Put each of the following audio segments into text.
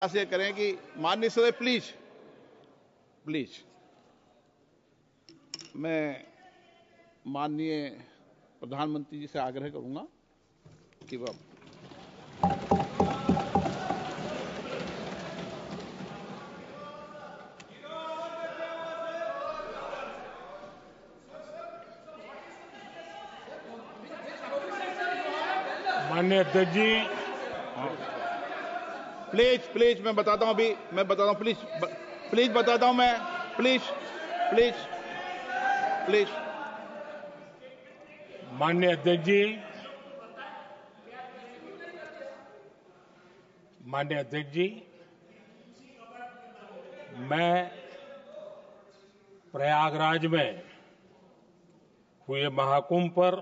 से करें कि माननीय सदस्य प्लीज प्लीज मैं माननीय प्रधानमंत्री जी से आग्रह करूंगा कि वह माननीय अध्यक्ष जी, प्लीज प्लीज मैं बताता हूं, अभी मैं बताता हूं, प्लीज बताता हूं मैं, प्लीज प्लीज प्लीज माननीय अध्यक्ष जी, माननीय अध्यक्ष जी, मैं प्रयागराज में हुए महाकुंभ पर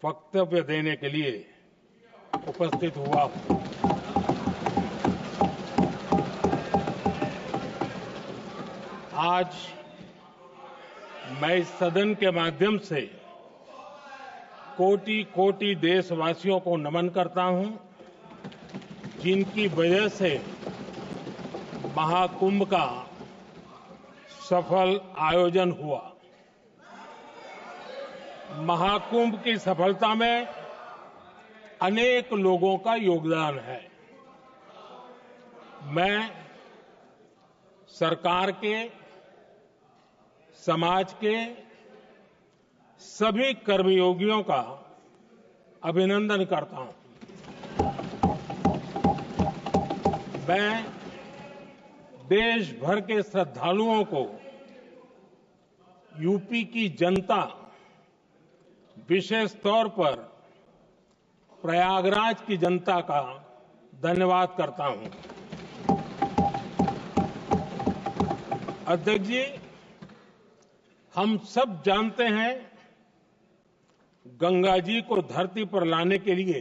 वक्तव्य देने के लिए उपस्थित हुआ हूं। आज मैं इस सदन के माध्यम से कोटि कोटि देशवासियों को नमन करता हूं, जिनकी वजह से महाकुंभ का सफल आयोजन हुआ। महाकुंभ की सफलता में अनेक लोगों का योगदान है। मैं सरकार के, समाज के सभी कर्मयोगियों का अभिनंदन करता हूं। मैं देश भर के श्रद्धालुओं को, यूपी की जनता, विशेष तौर पर प्रयागराज की जनता का धन्यवाद करता हूं। अध्यक्ष जी, हम सब जानते हैं गंगा जी को धरती पर लाने के लिए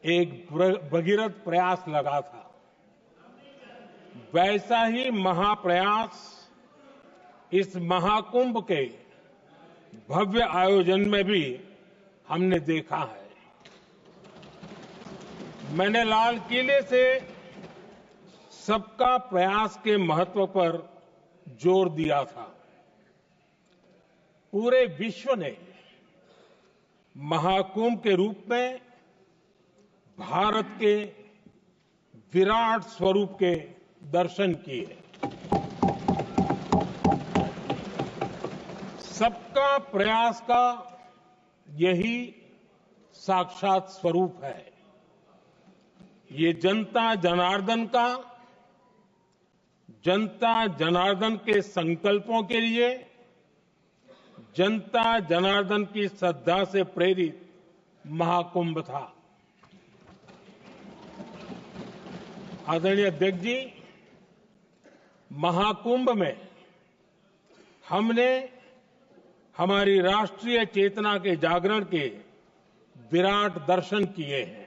एक भगीरथ प्रयास लगा था। वैसा ही महाप्रयास इस महाकुंभ के भव्य आयोजन में भी हमने देखा है। मैंने लाल किले से सबका प्रयास के महत्व पर जोर दिया था। पूरे विश्व ने महाकुंभ के रूप में भारत के विराट स्वरूप के दर्शन किए। सबका प्रयास का यही साक्षात स्वरूप है। ये जनता जनार्दन के संकल्पों के लिए, जनता जनार्दन की श्रद्धा से प्रेरित महाकुंभ था। आदरणीय अध्यक्ष जी, महाकुंभ में हमने हमारी राष्ट्रीय चेतना के जागरण के विराट दर्शन किए हैं।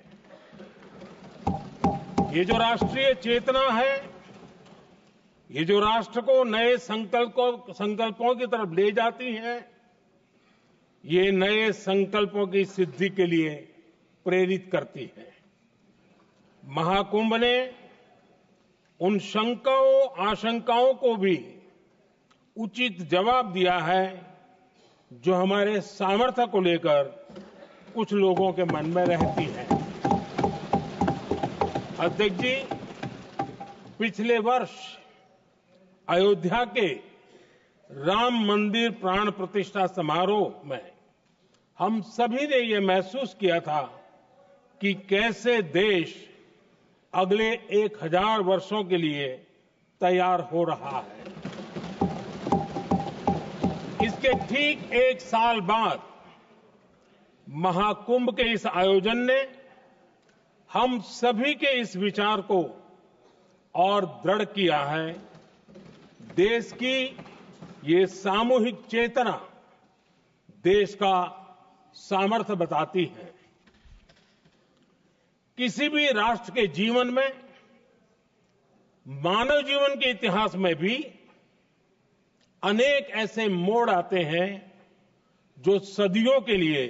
ये जो राष्ट्रीय चेतना है, ये जो राष्ट्र को नए संकल्पों की तरफ ले जाती है, ये नए संकल्पों की सिद्धि के लिए प्रेरित करती है। महाकुंभ ने उन शंकाओं, आशंकाओं को भी उचित जवाब दिया है जो हमारे सामर्थ्य को लेकर कुछ लोगों के मन में रहती है। अध्यक्ष जी, पिछले वर्ष अयोध्या के राम मंदिर प्राण प्रतिष्ठा समारोह में हम सभी ने ये महसूस किया था कि कैसे देश अगले 1000 वर्षों के लिए तैयार हो रहा है। इसके ठीक 1 साल बाद महाकुंभ के इस आयोजन ने हम सभी के इस विचार को और दृढ़ किया है। देश की ये सामूहिक चेतना देश का सामर्थ्य बताती है। किसी भी राष्ट्र के जीवन में, मानव जीवन के इतिहास में भी अनेक ऐसे मोड़ आते हैं जो सदियों के लिए,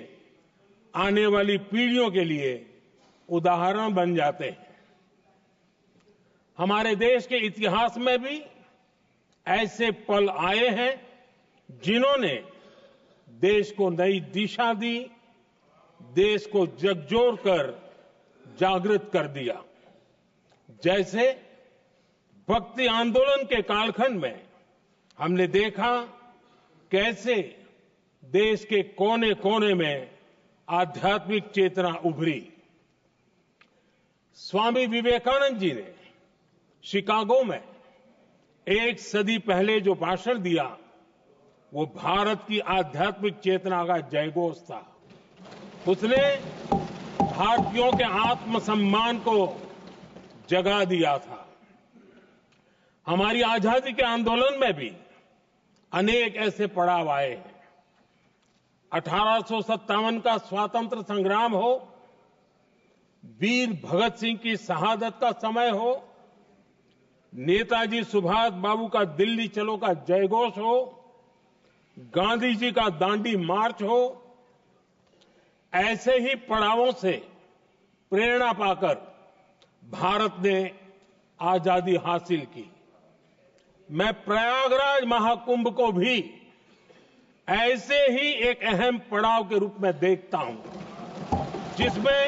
आने वाली पीढ़ियों के लिए उदाहरण बन जाते हैं। हमारे देश के इतिहास में भी ऐसे पल आए हैं जिन्होंने देश को नई दिशा दी, देश को झकझोर कर जागृत कर दिया। जैसे भक्ति आंदोलन के कालखंड में हमने देखा कैसे देश के कोने कोने में आध्यात्मिक चेतना उभरी। स्वामी विवेकानंद जी ने शिकागो में एक सदी पहले जो भाषण दिया वो भारत की आध्यात्मिक चेतना का जयघोष था। उसने भारतीयों के आत्मसम्मान को जगा दिया था। हमारी आजादी के आंदोलन में भी अनेक ऐसे पड़ाव आए हैं। 1857 का स्वातंत्र संग्राम हो, वीर भगत सिंह की शहादत का समय हो, नेताजी सुभाष बाबू का दिल्ली चलो का जयघोष हो, गांधी जी का दांडी मार्च हो, ऐसे ही पड़ावों से प्रेरणा पाकर भारत ने आजादी हासिल की। मैं प्रयागराज महाकुंभ को भी ऐसे ही एक अहम पड़ाव के रूप में देखता हूं, जिसमें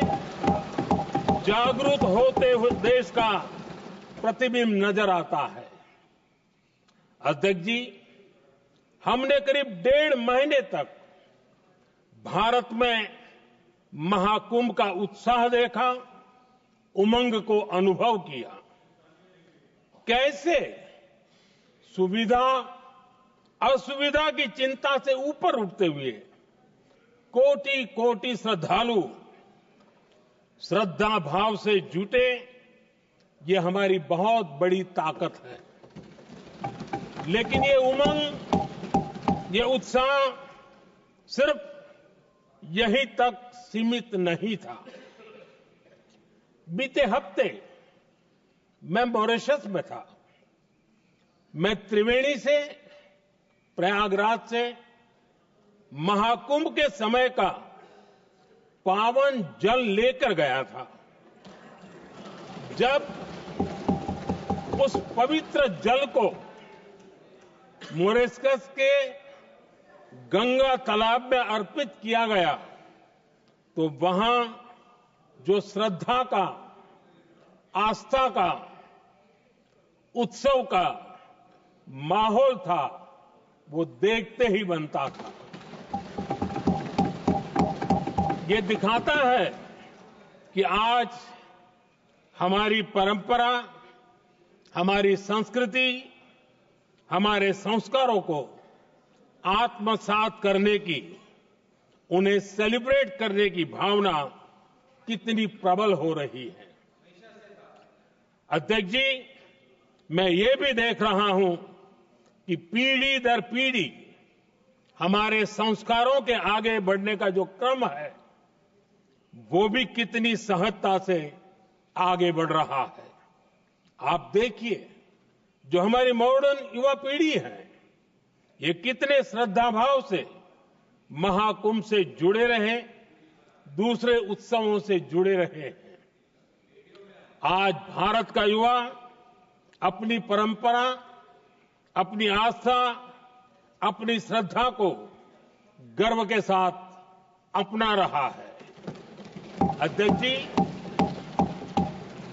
जागरूक होते हुए देश का प्रतिबिंब नजर आता है। अध्यक्ष जी, हमने करीब 1.5 महीने तक भारत में महाकुंभ का उत्साह देखा, उमंग को अनुभव किया। कैसे सुविधा असुविधा की चिंता से ऊपर उठते हुए कोटि कोटि श्रद्धालु श्रद्धा भाव से जुटे, ये हमारी बहुत बड़ी ताकत है। लेकिन ये उमंग, ये उत्साह सिर्फ यहीं तक सीमित नहीं था। बीते हफ्ते मैं मॉरिशस में था। मैं त्रिवेणी से, प्रयागराज से महाकुंभ के समय का पावन जल लेकर गया था। जब उस पवित्र जल को मॉरिशस के गंगा तालाब में अर्पित किया गया तो वहां जो श्रद्धा का, आस्था का, उत्सव का माहौल था वो देखते ही बनता था। ये दिखाता है कि आज हमारी परंपरा, हमारी संस्कृति, हमारे संस्कारों को आत्मसात करने की, उन्हें सेलिब्रेट करने की भावना कितनी प्रबल हो रही है। अध्यक्ष जी, मैं ये भी देख रहा हूं कि पीढ़ी दर पीढ़ी हमारे संस्कारों के आगे बढ़ने का जो क्रम है वो भी कितनी सहजता से आगे बढ़ रहा है। आप देखिए, जो हमारी मॉडर्न युवा पीढ़ी है ये कितने श्रद्धा भाव से महाकुंभ से जुड़े रहे, दूसरे उत्सवों से जुड़े रहे हैं। आज भारत का युवा अपनी परंपरा, अपनी आस्था, अपनी श्रद्धा को गर्व के साथ अपना रहा है। अध्यक्ष जी,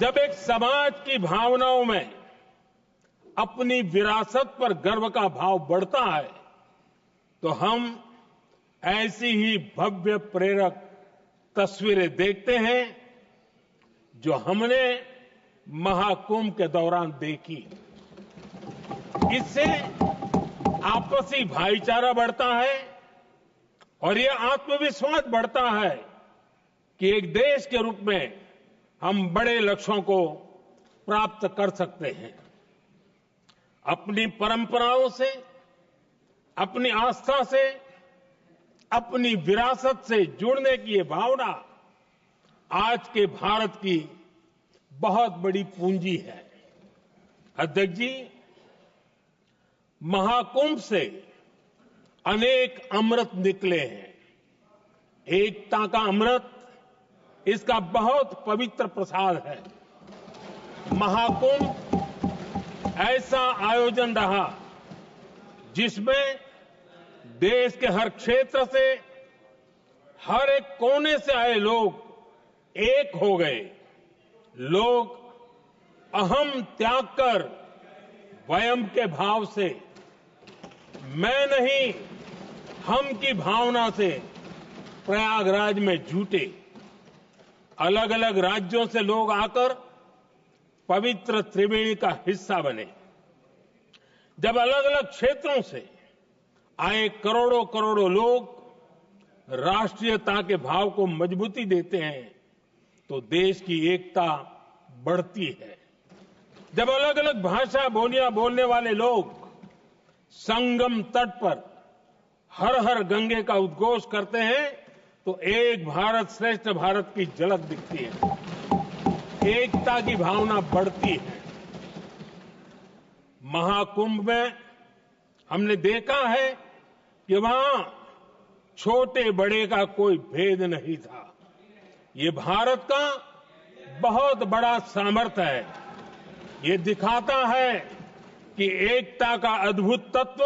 जब एक समाज की भावनाओं में अपनी विरासत पर गर्व का भाव बढ़ता है तो हम ऐसी ही भव्य प्रेरक तस्वीरें देखते हैं जो हमने महाकुंभ के दौरान देखी। इससे आपसी भाईचारा बढ़ता है और यह आत्मविश्वास बढ़ता है कि एक देश के रूप में हम बड़े लक्ष्यों को प्राप्त कर सकते हैं। अपनी परंपराओं से, अपनी आस्था से, अपनी विरासत से जुड़ने की ये भावना आज के भारत की बहुत बड़ी पूंजी है। अध्यक्ष जी, महाकुंभ से अनेक अमृत निकले हैं। एकता का अमृत इसका बहुत पवित्र प्रसाद है। महाकुंभ ऐसा आयोजन रहा जिसमें देश के हर क्षेत्र से, हर एक कोने से आए लोग एक हो गए। लोग अहम त्याग कर वयम के भाव से, मैं नहीं हम की भावना से प्रयागराज में जुटे। अलग अलग राज्यों से लोग आकर पवित्र त्रिवेणी का हिस्सा बने। जब अलग अलग क्षेत्रों से आए करोड़ों करोड़ों लोग राष्ट्रीयता के भाव को मजबूती देते हैं तो देश की एकता बढ़ती है। जब अलग अलग भाषा बोलियां बोलने वाले लोग संगम तट पर हर हर गंगे का उद्घोष करते हैं तो एक भारत श्रेष्ठ भारत की झलक दिखती है, एकता की भावना बढ़ती है। महाकुंभ में हमने देखा है कि वहां छोटे बड़े का कोई भेद नहीं था। ये भारत का बहुत बड़ा सामर्थ्य है। ये दिखाता है कि एकता का अद्भुत तत्व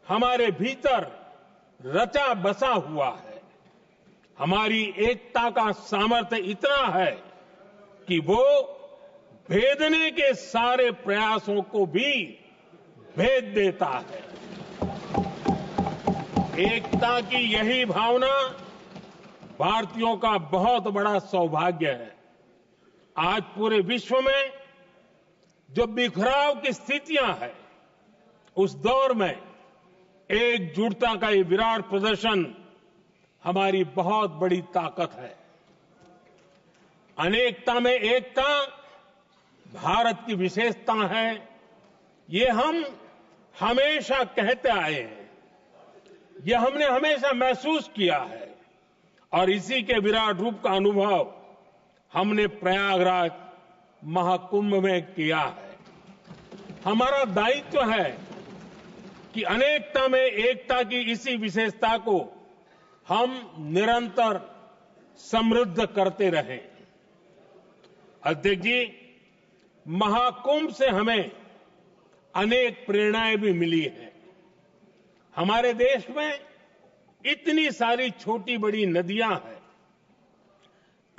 हमारे भीतर रचा बसा हुआ है। हमारी एकता का सामर्थ्य इतना है कि वो भेदने के सारे प्रयासों को भी भेद देता है। एकता की यही भावना भारतीयों का बहुत बड़ा सौभाग्य है। आज पूरे विश्व में जो बिखराव की स्थितियां हैं, उस दौर में एकजुटता का ये विराट प्रदर्शन हमारी बहुत बड़ी ताकत है। अनेकता में एकता भारत की विशेषता है, ये हम हमेशा कहते आए हैं, ये हमने हमेशा महसूस किया है और इसी के विराट रूप का अनुभव हमने प्रयागराज महाकुंभ में किया है। हमारा दायित्व है कि अनेकता में एकता की इसी विशेषता को हम निरंतर समृद्ध करते रहें। अध्यक्ष जी, महाकुंभ से हमें अनेक प्रेरणाएं भी मिली हैं। हमारे देश में इतनी सारी छोटी बड़ी नदियां हैं।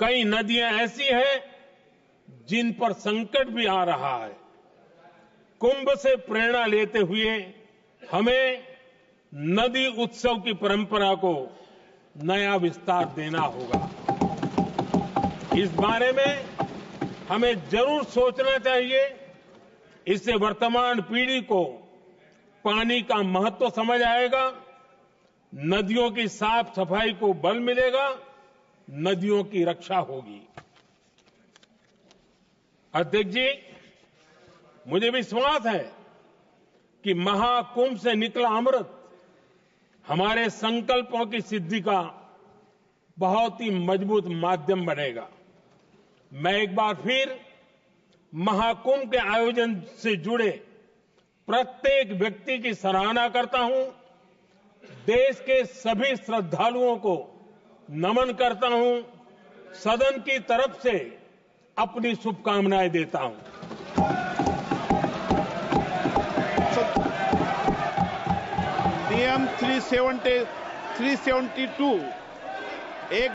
कई नदियां ऐसी हैं जिन पर संकट भी आ रहा है। कुंभ से प्रेरणा लेते हुए हमें नदी उत्सव की परंपरा को नया विस्तार देना होगा। इस बारे में हमें जरूर सोचना चाहिए। इससे वर्तमान पीढ़ी को पानी का महत्व समझ आएगा, नदियों की साफ सफाई को बल मिलेगा, नदियों की रक्षा होगी। अध्यक्ष जी, मुझे विश्वास है कि महाकुंभ से निकला अमृत हमारे संकल्पों की सिद्धि का बहुत ही मजबूत माध्यम बनेगा। मैं एक बार फिर महाकुंभ के आयोजन से जुड़े प्रत्येक व्यक्ति की सराहना करता हूं। देश के सभी श्रद्धालुओं को नमन करता हूं। सदन की तरफ से अपनी शुभकामनाएं देता हूं। नियम 372 एक